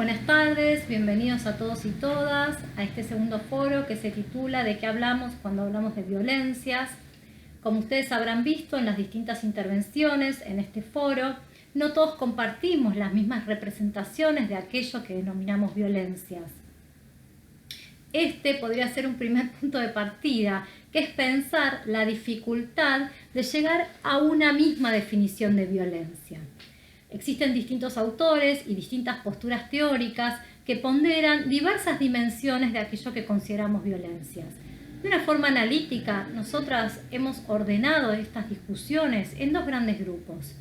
Buenas tardes, bienvenidos a todos y todas a este segundo foro que se titula ¿De qué hablamos cuando hablamos de violencias? Como ustedes habrán visto en las distintas intervenciones en este foro, no todos compartimos las mismas representaciones de aquello que denominamos violencias. Este podría ser un primer punto de partida, que es pensar la dificultad de llegar a una misma definición de violencia. Existen distintos autores y distintas posturas teóricas que ponderan diversas dimensiones de aquello que consideramos violencias. De una forma analítica, nosotras hemos ordenado estas discusiones en dos grandes grupos.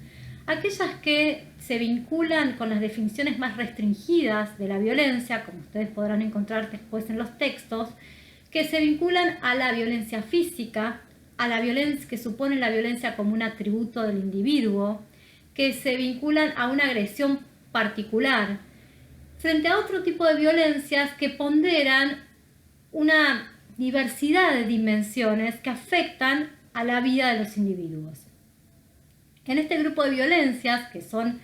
Aquellas que se vinculan con las definiciones más restringidas de la violencia, como ustedes podrán encontrar después en los textos, que se vinculan a la violencia física, a la violencia que supone la violencia como un atributo del individuo, que se vinculan a una agresión particular, frente a otro tipo de violencias que ponderan una diversidad de dimensiones que afectan a la vida de los individuos. En este grupo de violencias, que son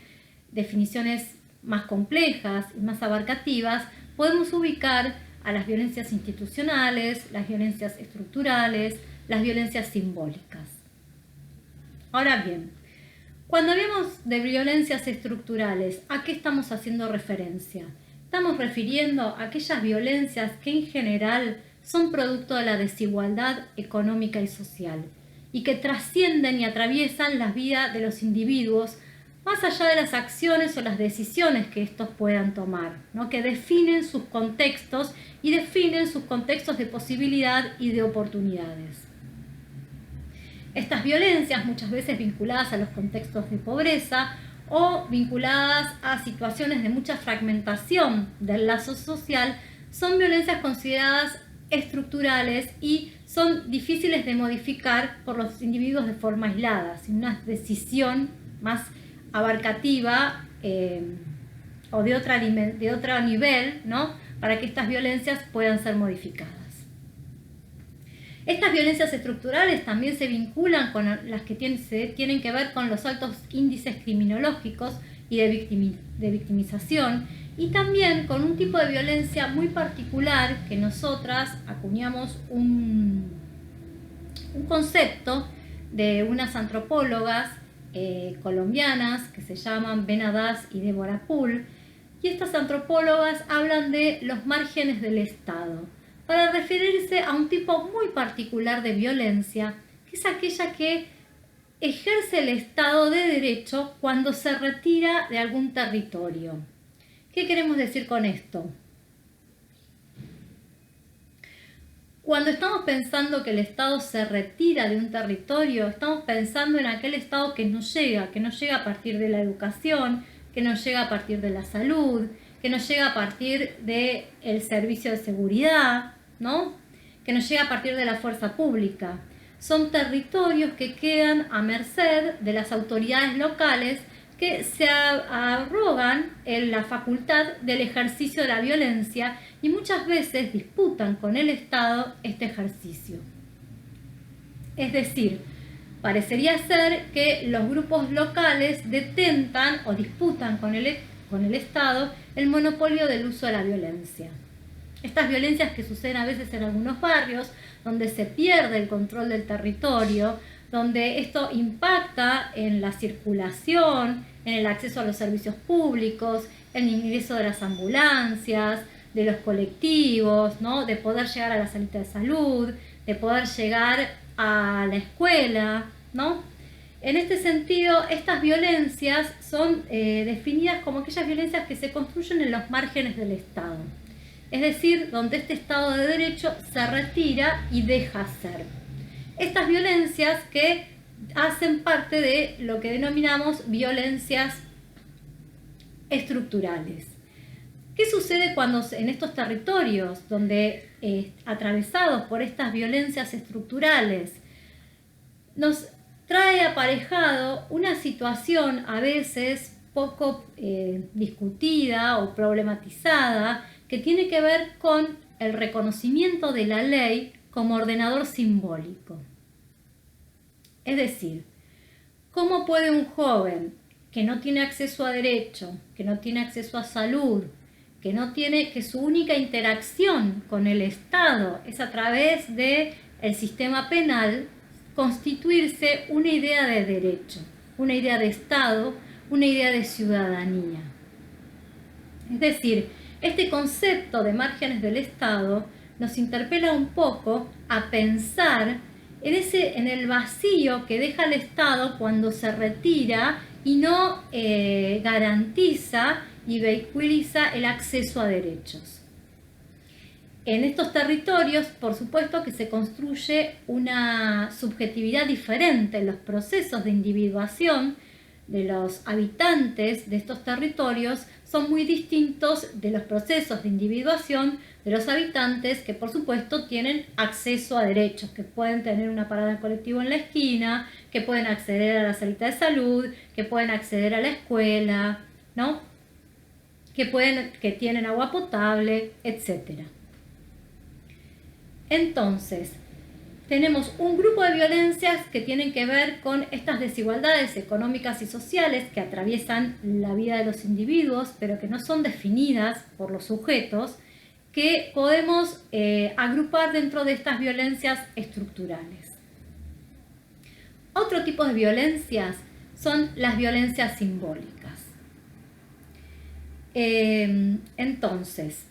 definiciones más complejas y más abarcativas, podemos ubicar a las violencias institucionales, las violencias estructurales, las violencias simbólicas. Ahora bien, cuando hablamos de violencias estructurales, ¿a qué estamos haciendo referencia? Estamos refiriendo a aquellas violencias que en general son producto de la desigualdad económica y social y que trascienden y atraviesan la vida de los individuos más allá de las acciones o las decisiones que estos puedan tomar, ¿no? Que definen sus contextos y definen sus contextos de posibilidad y de oportunidades. Estas violencias, muchas veces vinculadas a los contextos de pobreza o vinculadas a situaciones de mucha fragmentación del lazo social, son violencias consideradas estructurales y son difíciles de modificar por los individuos de forma aislada, sin una decisión más abarcativa o de otro nivel, ¿no? Para que estas violencias puedan ser modificadas. Estas violencias estructurales también se vinculan con las que tienen que ver con los altos índices criminológicos y de victimización, y también con un tipo de violencia muy particular que nosotras acuñamos un concepto de unas antropólogas colombianas que se llaman Benadas y Débora Pool, y estas antropólogas hablan de los márgenes del Estado, para referirse a un tipo muy particular de violencia, que es aquella que ejerce el Estado de Derecho cuando se retira de algún territorio. ¿Qué queremos decir con esto? Cuando estamos pensando que el Estado se retira de un territorio, estamos pensando en aquel Estado que no llega a partir de la educación, que no llega a partir de la salud, que no llega a partir del servicio de seguridad, ¿no? Que no llega a partir de la fuerza pública. Son territorios que quedan a merced de las autoridades locales que se arrogan en la facultad del ejercicio de la violencia y muchas veces disputan con el Estado este ejercicio. Es decir, parecería ser que los grupos locales detentan o disputan con el Estado el monopolio del uso de la violencia. Estas violencias que suceden a veces en algunos barrios, donde se pierde el control del territorio, donde esto impacta en la circulación, en el acceso a los servicios públicos, el ingreso de las ambulancias, de los colectivos, ¿no? De poder llegar a la salita de salud, de poder llegar a la escuela, ¿no? En este sentido, estas violencias son definidas como aquellas violencias que se construyen en los márgenes del Estado. Es decir, donde este Estado de Derecho se retira y deja ser. Estas violencias que hacen parte de lo que denominamos violencias estructurales. ¿Qué sucede cuando en estos territorios donde atravesados por estas violencias estructurales nos trae aparejado una situación a veces poco discutida o problematizada que tiene que ver con el reconocimiento de la ley como ordenador simbólico? Es decir, ¿cómo puede un joven que no tiene acceso a derecho, que no tiene acceso a salud, que su única interacción con el Estado es a través del sistema penal, constituirse una idea de derecho, una idea de Estado, una idea de ciudadanía. Es decir, este concepto de márgenes del Estado nos interpela un poco a pensar en el vacío que deja el Estado cuando se retira y no garantiza y vehiculiza el acceso a derechos. En estos territorios, por supuesto que se construye una subjetividad diferente en los procesos de individuación de los habitantes de estos territorios, son muy distintos de los procesos de individuación de los habitantes que por supuesto tienen acceso a derechos, que pueden tener una parada en colectivo en la esquina, que pueden acceder a la salita de salud, que pueden acceder a la escuela, ¿no? que tienen agua potable, etc. Entonces, tenemos un grupo de violencias que tienen que ver con estas desigualdades económicas y sociales que atraviesan la vida de los individuos, pero que no son definidas por los sujetos, que podemos agrupar dentro de estas violencias estructurales. Otro tipo de violencias son las violencias simbólicas. Entonces,